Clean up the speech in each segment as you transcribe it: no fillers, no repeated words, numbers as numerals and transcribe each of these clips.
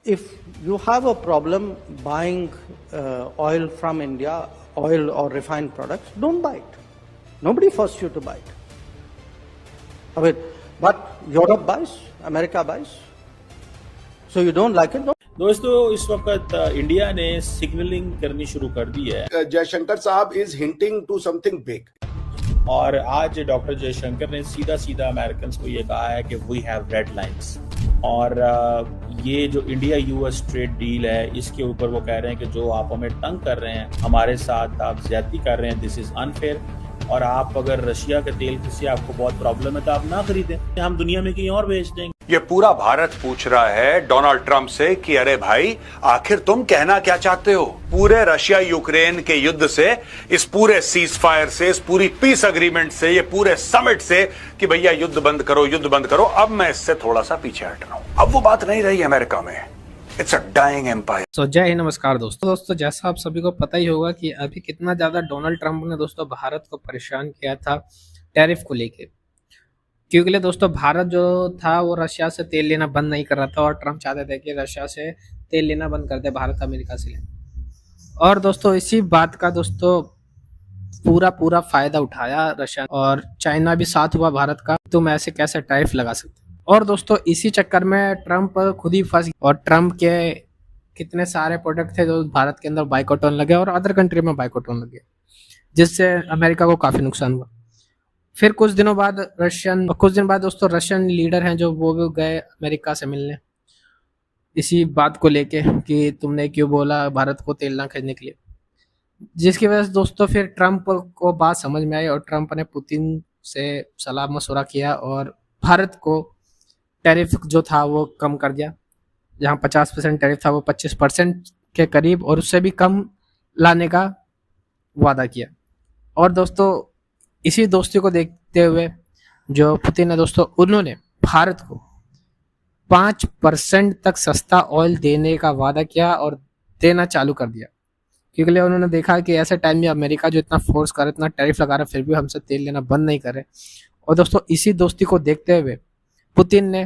if you have a problem buying oil from India, oil or refined products, don't buy it. Nobody forced you to buy it. I mean, but Europe buys, America buys. So you don't like it, don't. दोस्तों इस वक्त India ने signalling करनी शुरू कर दी है। जयशंकर साहब is hinting to something big और आज डॉक्टर जयशंकर ने सीधा सीधा अमेरिकन को ये कहा है कि वी हैव रेड लाइंस। और ये जो इंडिया यूएस ट्रेड डील है इसके ऊपर वो कह रहे हैं कि जो आप हमें तंग कर रहे हैं, हमारे साथ आप ज्यादती कर रहे हैं, दिस इज अनफेयर। और आप अगर रशिया के तेल से आपको बहुत प्रॉब्लम है तो आप ना खरीदें, हम दुनिया में कहीं और बेच देंगे। ये पूरा भारत पूछ रहा है डोनाल्ड ट्रंप से कि अरे भाई आखिर तुम कहना क्या चाहते हो पूरे रशिया यूक्रेन के युद्ध से, इस पूरे सीज फायर से, इस पूरी पीस अग्रीमेंट से, ये पूरे समिट से कि भैया युद्ध बंद करो, युद्ध बंद करो। अब मैं इससे थोड़ा सा पीछे हट रहा हूं। अब वो बात नहीं रही अमेरिका में। It's a dying empire. तो जय हिंद, नमस्कार दोस्तों जैसा आप सभी को पता ही होगा कि अभी कितना ज्यादा डोनाल्ड ट्रंप ने दोस्तों भारत को परेशान किया था टैरिफ को लेके। क्योंकि दोस्तों भारत जो था वो रशिया से तेल लेना बंद नहीं कर रहा था और ट्रंप चाहते थे कि रशिया से तेल लेना बंद कर दे, भारत अमेरिका से ले। और दोस्तों इसी बात का दोस्तों पूरा फायदा उठाया रशिया और चाइना भी साथ हुआ भारत का, तुम ऐसे कैसे टैरिफ लगा सकते। और दोस्तों इसी चक्कर में ट्रंप खुद ही फंस और ट्रंप के कितने सारे प्रोडक्ट थे जो भारत के अंदर बाइकआउट होने लगे और अदर कंट्री में बाइकआउट होने लगे, जिससे अमेरिका को काफी नुकसान हुआ। फिर कुछ दिन बाद दोस्तों रशियन लीडर हैं जो वो भी गए अमेरिका से मिलने इसी बात को लेके कि तुमने क्यों बोला भारत को तेल ना खरीदने के लिए, जिसकी वजह से दोस्तों फिर ट्रंप को बात समझ में आई और ट्रंप ने पुतिन से सलाह मशवरा किया और भारत को टैरिफ जो था वो कम कर दिया। जहाँ 50% टैरिफ था वो 25% के करीब और उससे भी कम लाने का वादा किया। और दोस्तों इसी दोस्ती को देखते हुए जो पुतिन है दोस्तों, उन्होंने भारत को 5% तक सस्ता ऑयल देने का वादा किया और देना चालू कर दिया। क्योंकि उन्होंने देखा कि ऐसे टाइम में अमेरिका जो इतना फोर्स कर रहा है, इतना टैरिफ लगा रहा है, फिर भी हमसे तेल लेना बंद नहीं कर रहे। और दोस्तों इसी दोस्ती को देखते हुए पुतिन ने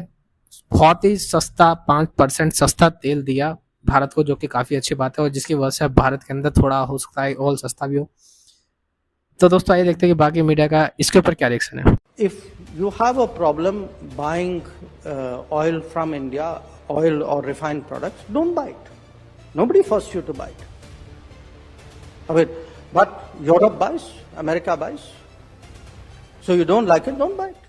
बहुत ही सस्ता 5% सस्ता तेल दिया भारत को, जो कि काफी अच्छी बात है और जिसकी वजह से भारत के अंदर थोड़ा हो सकता है ऑयल सस्ता भी हो। तो दोस्तों आइए देखते हैं कि बाकी मीडिया का इसके ऊपर क्या रिएक्शन है। If you have a problem buying oil from India, oil or refined products, don't buy it. Nobody forced you to buy it. I mean, but Europe buys, America buys. So you don't like it, don't buy it.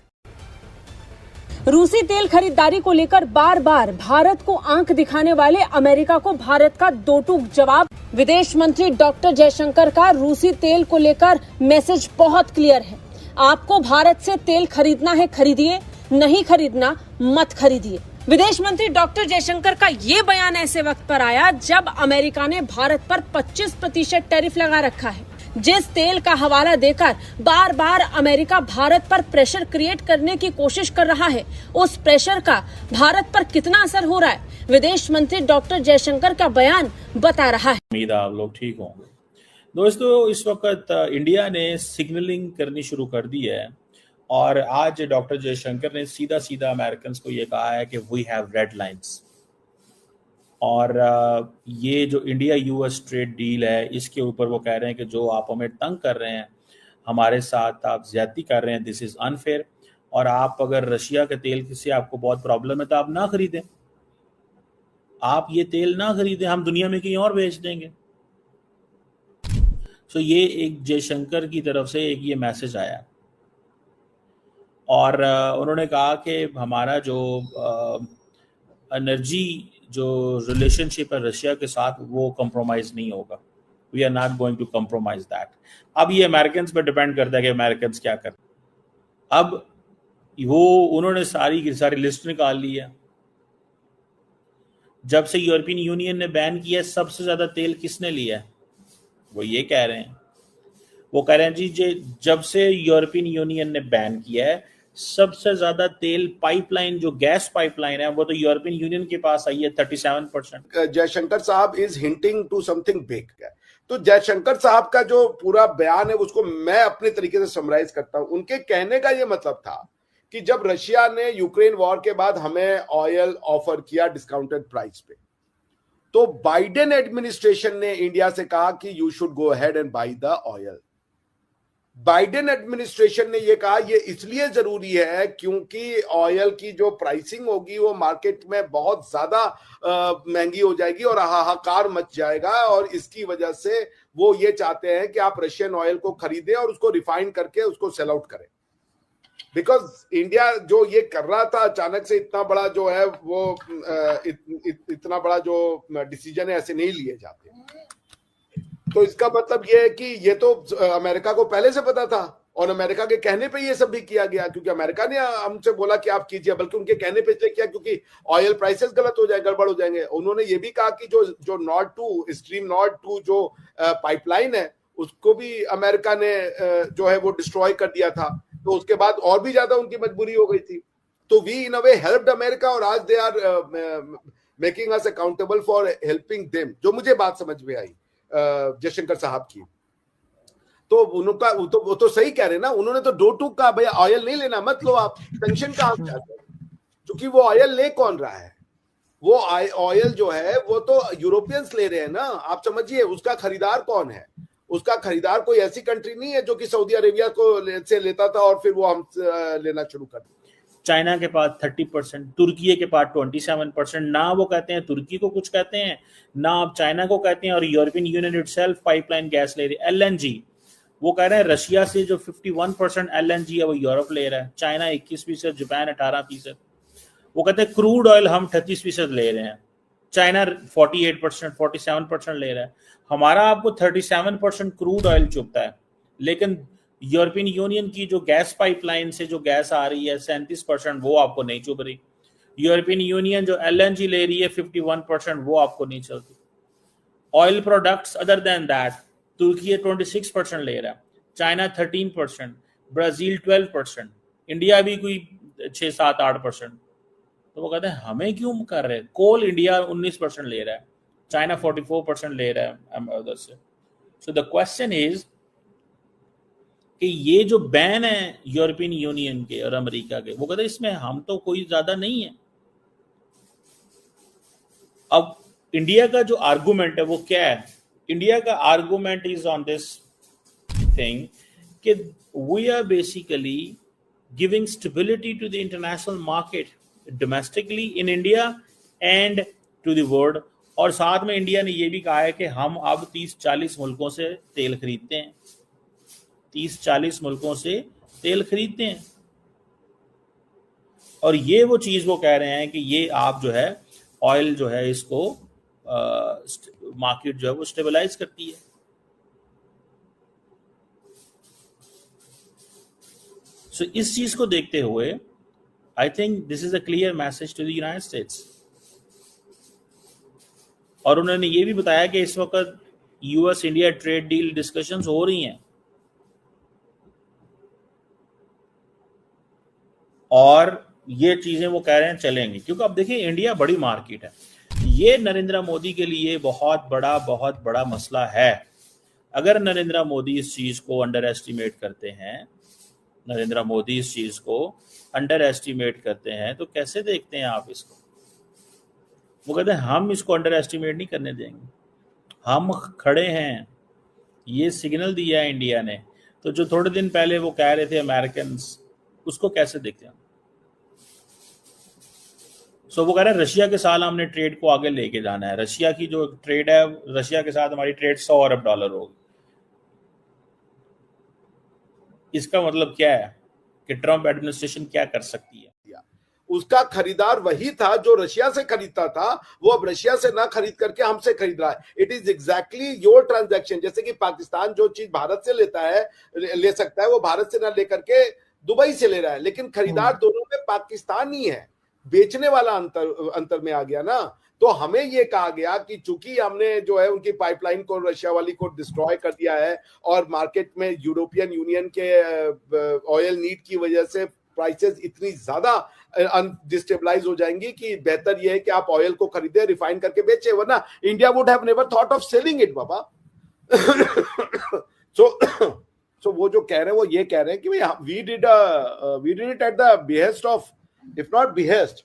रूसी तेल खरीदारी को लेकर बार बार भारत को आंख दिखाने वाले America को भारत का दो टूक जवाब। विदेश मंत्री डॉक्टर जयशंकर का रूसी तेल को लेकर मैसेज बहुत क्लियर है। आपको भारत से तेल खरीदना है खरीदिए, नहीं खरीदना मत खरीदिए। विदेश मंत्री डॉक्टर जयशंकर का ये बयान ऐसे वक्त पर आया जब अमेरिका ने भारत पर 25% टैरिफ लगा रखा है। जिस तेल का हवाला देकर बार बार अमेरिका भारत पर प्रेशर क्रिएट करने की कोशिश कर रहा है, उस प्रेशर का भारत पर कितना असर हो रहा है, विदेश मंत्री डॉक्टर जयशंकर का बयान बता रहा है। उम्मीद है आप लोग ठीक होंगे। दोस्तों इस वक्त इंडिया ने सिग्नलिंग करनी शुरू कर दी है और आज डॉक्टर जयशंकर ने सीधा सीधा अमेरिकन को ये कहा है कि वी हैव रेड लाइंस। और ये जो इंडिया यूएस ट्रेड डील है इसके ऊपर वो कह रहे हैं कि जो आप हमें तंग कर रहे हैं, हमारे साथ आप ज्यादती कर रहे हैं, दिस इज अनफेयर। और आप अगर रशिया के तेल से आपको बहुत प्रॉब्लम है तो आप ना खरीदें, आप ये तेल ना खरीदें, हम दुनिया में कहीं और बेच देंगे। सो ये एक जयशंकर की तरफ से एक ये मैसेज आया और उन्होंने कहा कि हमारा जो एनर्जी जो रिलेशनशिप है रशिया के साथ वो कंप्रोमाइज नहीं होगा। We are not going to compromise that. अब ये अमेरिकन पे डिपेंड करता है कि अमेरिकन क्या करते। अब वो उन्होंने सारी की सारी लिस्ट निकाल ली है। जब से यूरोपियन यूनियन ने बैन किया सबसे ज्यादा तेल किसने लिया है, वो ये कह रहे हैं। वो कह रहे हैं जी जब से यूरोपियन यूनियन ने बैन किया है सबसे ज्यादा तेल पाइपलाइन जो गैस पाइपलाइन है वो तो यूरोपियन यूनियन के पास आई है 37%। जयशंकर साहब is hinting to something big. तो जयशंकर साहब का जो पूरा बयान है उसको मैं अपने तरीके से समराइज करता हूं। उनके कहने का ये मतलब था कि जब रशिया ने यूक्रेन वॉर के बाद हमें ऑयल ऑफर किया डिस्काउंटेड प्राइस पे, तो बाइडेन एडमिनिस्ट्रेशन ने इंडिया से कहा कि you should go ahead and by the oil. Biden administration ने यह कहा ये इसलिए जरूरी है क्योंकि ऑयल की जो प्राइसिंग होगी वो मार्केट में बहुत ज्यादा महंगी हो जाएगी और हाहाकार मच जाएगा, और इसकी वजह से वो ये चाहते हैं कि आप रशियन ऑयल को खरीदें और उसको रिफाइन करके उसको सेल आउट करें। बिकॉज इंडिया जो ये कर रहा था अचानक से इतना बड़ा जो है वो इतना बड़ा जो डिसीजन है ऐसे नहीं लिए जाते। तो इसका मतलब ये है कि ये तो अमेरिका को पहले से पता था और अमेरिका के कहने पे ये सब भी किया गया, क्योंकि अमेरिका ने हमसे बोला कि आप कीजिए, बल्कि उनके कहने पे इसलिए किया क्योंकि ऑयल प्राइसेस गलत हो जाए, गड़बड़ हो जाएंगे। उन्होंने ये भी कहा कि जो north two stream north two जो पाइपलाइन है उसको भी अमेरिका ने जो है वो डिस्ट्रॉय कर दिया था, तो उसके बाद और भी ज्यादा उनकी मजबूरी हो गई थी। तो we in a way helped America और आज they are making us accountable for helping them. जो मुझे बात समझ में आई जयशंकर साहब की, तो उनका वो तो सही कह रहे ना, उन्होंने तो डो टू का भैया ऑयल नहीं लेना, मत लो आप, टेंशन कहां से आता है? क्योंकि वो ऑयल ले कौन रहा है? वो ऑयल जो है वो तो यूरोपियंस ले रहे हैं ना, आप समझिए। उसका खरीदार कौन है? उसका खरीदार कोई ऐसी कंट्री नहीं है जो कि सऊदी अरेबिया को से लेता था और फिर वो हम लेना शुरू कर दिया। चाइना के पास 30%, तुर्की के पास 27%। ना वो कहते हैं तुर्की को कुछ कहते हैं, ना आप चाइना को कहते हैं, और European union itself pipeline gas ले रही है। एलएनजी वो कह रहे हैं रशिया से जो 51% एलएनजी है वो यूरोप ले रहा है, चाइना 21%, जापान 18%। वो कहते हैं क्रूड ऑयल हम 38% ले रहे हैं, चाइना 48%, 47% ले रहा है। हमारा आपको 37% क्रूड ऑयल चुभता है, लेकिन यूरोपियन यूनियन की जो गैस पाइपलाइन से जो गैस आ रही है 37% वो आपको नहीं चुभ रही। यूरोपियन यूनियन जो एलएनजी ले रही है 51% वो आपको नहीं चलती। Oil products other than that तुर्की 26% ले रहा है, चाइना 13%, ब्राजील 12%, इंडिया भी कोई 6-7-8%। तो वो कहते हैं हमें क्यों कर रहे हैं? कोल इंडिया 19% ले रहा है, चाइना 44% ले रहा है उधर से। सो द क्वेश्चन इज कि ये जो बैन है यूरोपियन यूनियन के और अमेरिका के, वो कहते हैं इसमें हम तो कोई ज्यादा नहीं है। अब इंडिया का जो आर्गुमेंट है वो क्या है? इंडिया का argument is on this thing कि we are basically giving stability to the international market domestically in India and to the world. और साथ में इंडिया ने यह भी कहा है कि हम अब 30-40 मुल्कों से तेल खरीदते हैं, 30-40 मुल्कों से तेल खरीदते हैं। और ये वो चीज वो कह रहे हैं कि ये आप जो है ऑयल जो है इसको मार्केट जो है वो स्टेबलाइज करती है। सो इस चीज को देखते हुए I think this is a clear message to the United States. और उन्होंने ये भी बताया कि इस वक्त US India trade deal discussions हो रही हैं और ये चीजें वो कह रहे हैं चलेंगी, क्योंकि अब देखिए इंडिया बड़ी मार्केट है। ये नरेंद्र मोदी के लिए बहुत बड़ा मसला है। अगर नरेंद्र मोदी इस चीज को अंडर एस्टिमेट करते हैं, नरेंद्र मोदी इस चीज को अंडर एस्टिमेट करते हैं, तो कैसे देखते हैं आप इसको? वो कहते हैं हम इसको अंडर एस्टिमेट नहीं करने देंगे, हम खड़े हैं। ये सिग्नल दिया है इंडिया ने। तो जो थोड़े दिन पहले वो कह रहे थे अमेरिकन, उसको कैसे देखते हैं? सो वो कह रहे हैं रशिया के साथ हमने ट्रेड को आगे लेके जाना है। रशिया की जो ट्रेड है, रशिया के साथ हमारी ट्रेड $100 अरब होगी। इसका मतलब क्या है कि ट्रंप एडमिनिस्ट्रेशन क्या कर सकती है? उसका खरीदार वही था जो रशिया से खरीदता था, वो अब रशिया से ना खरीद करके हमसे खरीद रहा है। It is exactly your transaction. जैसे कि पाकिस्तान जो चीज भारत से लेता है, ले सकता है, वो भारत से ना लेकर के दुबई से ले रहा है, लेकिन खरीदार दोनों में पाकिस्तान ही है। बेचने वाला अंतर में आ गया ना। तो हमें ये कहा गया कि चूंकि हमने जो है उनकी पाइपलाइन को, रशिया वाली को डिस्ट्रॉय कर दिया है और मार्केट में यूरोपियन यूनियन के ऑयल नीड की वजह से प्राइसेस इतनी ज्यादा डिस्टेबलाइज हो जाएंगी कि बेहतर यह है कि आप ऑयल को खरीदे, रिफाइन करके बेचे, वरना India would have never thought of selling it बाबा। सो वो जो कह रहे हैं वो ये कह रहे हैं कि we did it at the behest of, if not behest,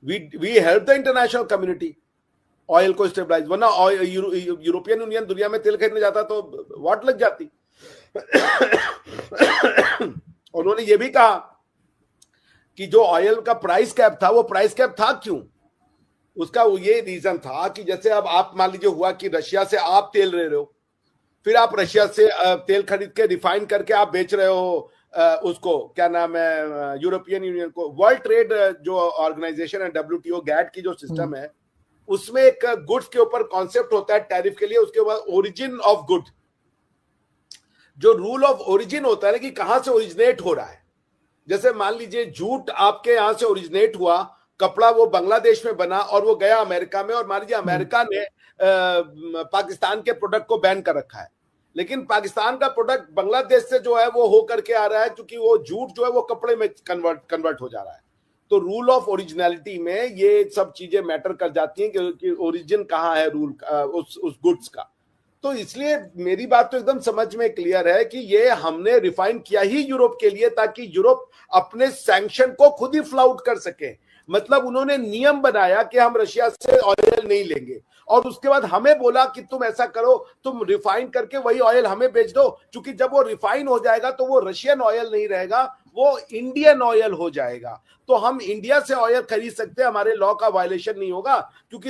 we help the international community oil को स्टेबलाइज, वरना यूरोपियन यूनियन दुनिया में तेल खरीदने जाता तो वाट लग जाती। उन्होंने ये भी कहा कि जो ऑयल का प्राइस कैप था, वो प्राइस कैप था क्यों? उसका वो ये रीजन था कि जैसे अब आप मान लीजिए हुआ कि रशिया से आप तेल ले रहे हो, फिर आप रशिया से तेल खरीद के रिफाइन करके आप बेच रहे हो उसको, क्या नाम है, यूरोपियन यूनियन को। वर्ल्ड ट्रेड जो ऑर्गेनाइजेशन है WTO गैट की जो सिस्टम है, उसमें एक गुड्स के ऊपर कॉन्सेप्ट होता है टैरिफ के लिए, उसके बाद ओरिजिन ऑफ गुड, जो रूल ऑफ ओरिजिन होता है ना कि कहां से ओरिजिनेट हो रहा है। जैसे मान लीजिए जूट आपके यहां से ओरिजिनेट हुआ, कपड़ा वो बांग्लादेश में बना और वो गया अमेरिका में, और मान लीजिए अमेरिका ने पाकिस्तान के प्रोडक्ट को बैन कर रखा है, लेकिन पाकिस्तान का प्रोडक्ट बांग्लादेश से जो है वो हो करके आ रहा है, क्योंकि वो जूट जो है वो कपड़े में कन्वर्ट हो जा रहा है। तो रूल ऑफ ओरिजिनलिटी में ये सब चीजें मैटर कर जाती हैं कि ओरिजिन कहाँ है रूल उस गुड्स का। तो इसलिए मेरी बात तो एकदम समझ में क्लियर है कि ये हमने रिफाइन किया ही यूरोप के लिए, ताकि यूरोप अपने सैंक्शन को खुद ही फ्लाउट कर सके। मतलब उन्होंने नियम बनाया कि हम रशिया से ऑयल नहीं लेंगे, और उसके बाद हमें बोला कि तुम ऐसा करो, तुम रिफाइन करके वही ऑयल हमें बेच दो, क्योंकि जब वो रिफाइन हो जाएगा तो वो रशियन ऑयल नहीं रहेगा, वो इंडियन ऑयल हो जाएगा। तो हम इंडिया से ऑयल खरीद सकते हैं, हमारे लॉ का वायलेशन नहीं होगा, क्योंकि